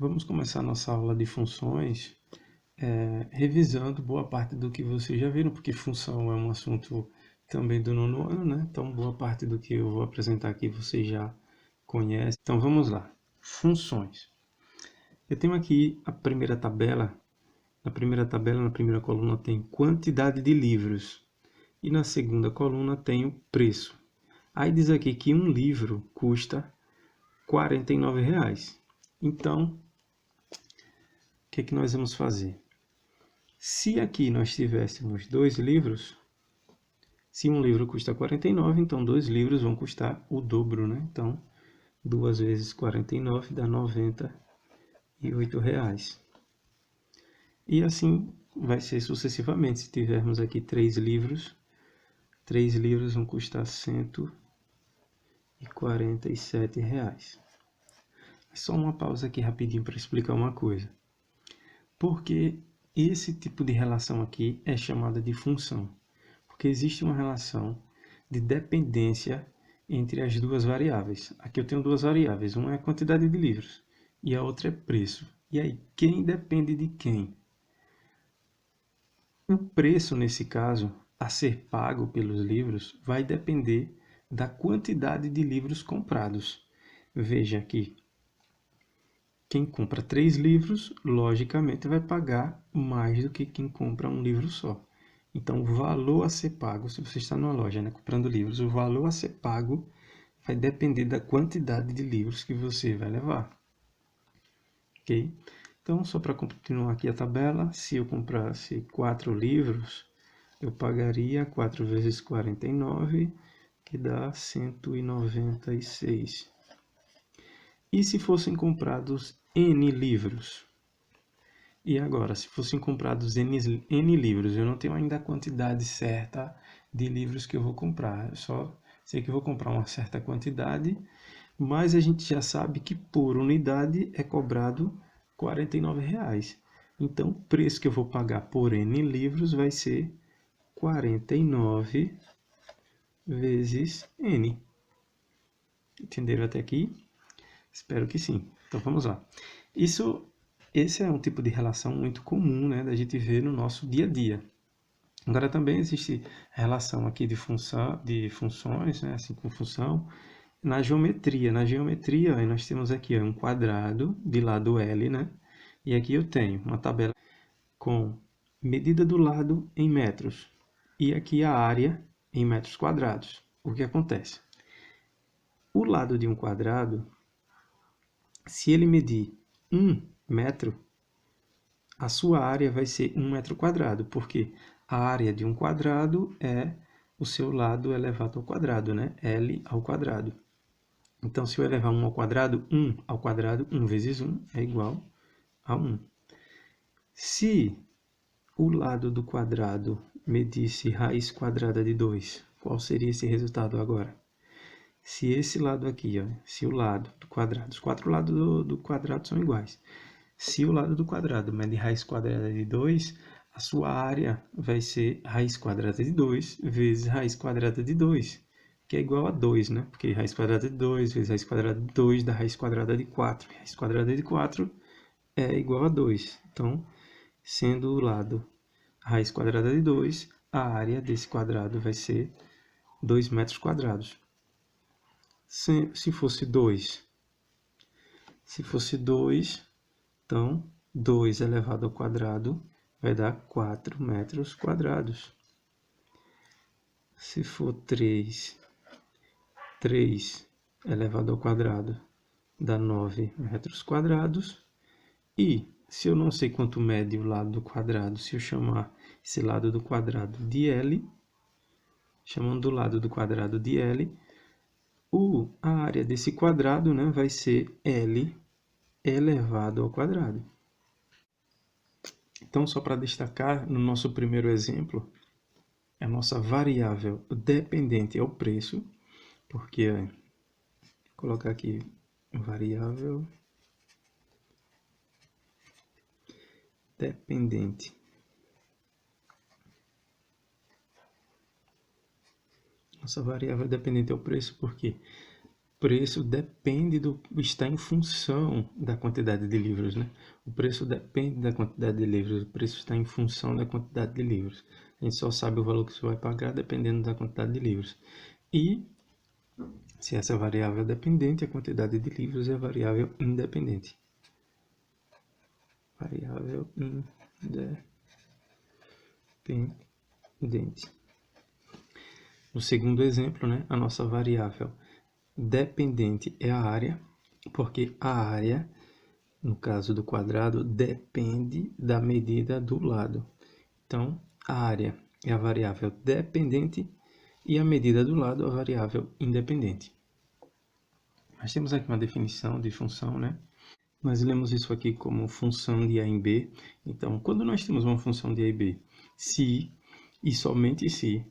Vamos começar nossa aula de funções revisando boa parte do que vocês já viram, porque função é um assunto também do nono ano, né? Então, boa parte do que eu vou apresentar aqui vocês já conhecem. Então, vamos lá. Funções. Eu tenho aqui a primeira tabela. Na primeira coluna tem quantidade de livros. E na segunda coluna tem o preço. Aí diz aqui que um livro custa R$ 49. Então, o que nós vamos fazer? Se aqui nós tivéssemos dois livros, se um livro custa 49, então dois livros vão custar o dobro, né? Então, 2 vezes 49 dá R$ 98. E assim vai ser sucessivamente. Se tivermos aqui três livros vão custar R$ 147. Só uma pausa aqui rapidinho para explicar uma coisa. Porque esse tipo de relação aqui é chamada de função. Porque existe uma relação de dependência entre as duas variáveis. Aqui eu tenho duas variáveis, uma é a quantidade de livros e a outra é preço. E aí, quem depende de quem? O preço, nesse caso, a ser pago pelos livros, vai depender da quantidade de livros comprados. Veja aqui, quem compra 3 livros, logicamente, vai pagar mais do que quem compra um livro só. Então, o valor a ser pago, se você está numa loja, né, comprando livros, o valor a ser pago vai depender da quantidade de livros que você vai levar. Ok? Então, só para continuar aqui a tabela, se eu comprasse 4 livros, eu pagaria 4 vezes 49, que dá 196. E se fossem comprados N livros? E agora, se fossem comprados N livros, eu não tenho ainda a quantidade certa de livros que eu vou comprar. Eu só sei que eu vou comprar uma certa quantidade, mas a gente já sabe que por unidade é cobrado R$ 49. Então, o preço que eu vou pagar por N livros vai ser 49 vezes N. Entenderam até aqui? Espero que sim. Então, vamos lá. Esse é um tipo de relação muito comum, né, da gente ver no nosso dia a dia. Agora também existe relação aqui de funções, né, assim com função, na geometria. Na geometria, nós temos aqui um quadrado de lado L, né? E aqui eu tenho uma tabela com medida do lado em metros e aqui a área em metros quadrados. O que acontece? O lado de um quadrado, se ele medir 1 metro, a sua área vai ser 1 metro quadrado, porque a área de um quadrado é o seu lado elevado ao quadrado, né? L ao quadrado. Então, se eu elevar 1 ao quadrado, 1 ao quadrado, 1 vezes 1 é igual a 1. Se o lado do quadrado medisse raiz quadrada de 2, qual seria esse resultado agora? Se esse lado aqui, ó, se o lado do quadrado, os quatro lados do quadrado são iguais. Se o lado do quadrado mede raiz quadrada de 2, a sua área vai ser raiz quadrada de 2 vezes raiz quadrada de 2, que é igual a 2, né? Porque raiz quadrada de 2 vezes raiz quadrada de 2 dá raiz quadrada de 4. Raiz quadrada de 4 é igual a 2. Então, sendo o lado raiz quadrada de 2, a área desse quadrado vai ser 2 metros quadrados. Se fosse 2, então 2 elevado ao quadrado vai dar 4 metros quadrados. Se for 3 elevado ao quadrado dá 9 metros quadrados. E se eu não sei quanto mede o lado do quadrado, se eu chamar esse lado do quadrado de L, chamando o lado do quadrado de L, a área desse quadrado, né, vai ser L elevado ao quadrado. Então, só para destacar, no nosso primeiro exemplo, a nossa variável dependente é o preço, porque, vou colocar aqui, variável dependente. Nossa variável dependente é o preço, porque preço depende está em função da quantidade de livros, né? O preço depende da quantidade de livros, o preço está em função da quantidade de livros. A gente só sabe o valor que você vai pagar dependendo da quantidade de livros. E se essa variável é dependente, a quantidade de livros é variável independente. Variável independente. No segundo exemplo, né, a nossa variável dependente é a área, porque a área, no caso do quadrado, depende da medida do lado. Então, a área é a variável dependente e a medida do lado a variável independente. Nós temos aqui uma definição de função, né? Nós lemos isso aqui como função de A em B. Então, quando nós temos uma função de A e B, se e somente se,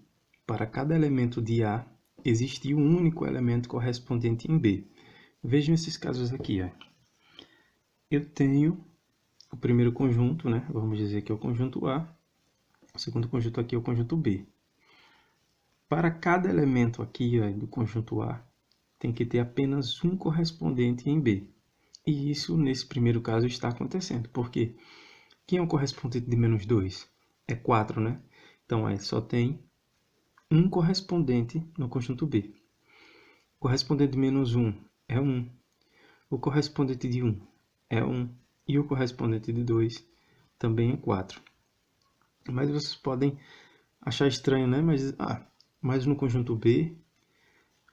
para cada elemento de A, existe um único elemento correspondente em B. Vejam esses casos aqui. Ó. Eu tenho o primeiro conjunto, né? Vamos dizer que é o conjunto A. O segundo conjunto aqui é o conjunto B. Para cada elemento aqui ó, do conjunto A, tem que ter apenas um correspondente em B. E isso, nesse primeiro caso, está acontecendo. Por quê? Quem é o correspondente de menos 2? É 4, né? Então, aí só tem um correspondente no conjunto B. O correspondente de menos 1 é 1. O correspondente de 1 é 1. E o correspondente de 2 também é 4. Mas vocês podem achar estranho, né? Mas no conjunto B,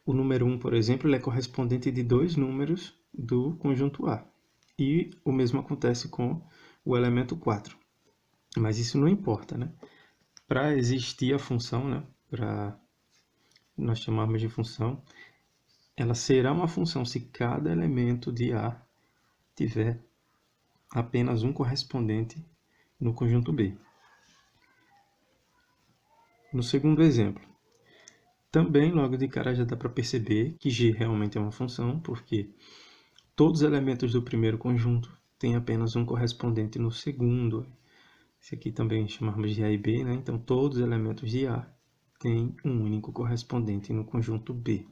o número 1, por exemplo, ele é correspondente de 2 números do conjunto A. E o mesmo acontece com o elemento 4. Mas isso não importa, né? Para existir a função, né? Para nós chamarmos de função, ela será uma função se cada elemento de A tiver apenas um correspondente no conjunto B. No segundo exemplo, também logo de cara já dá para perceber que G realmente é uma função, porque todos os elementos do primeiro conjunto têm apenas um correspondente no segundo. Esse aqui também chamamos de A e B, né? Então todos os elementos de A têm um único correspondente no conjunto B.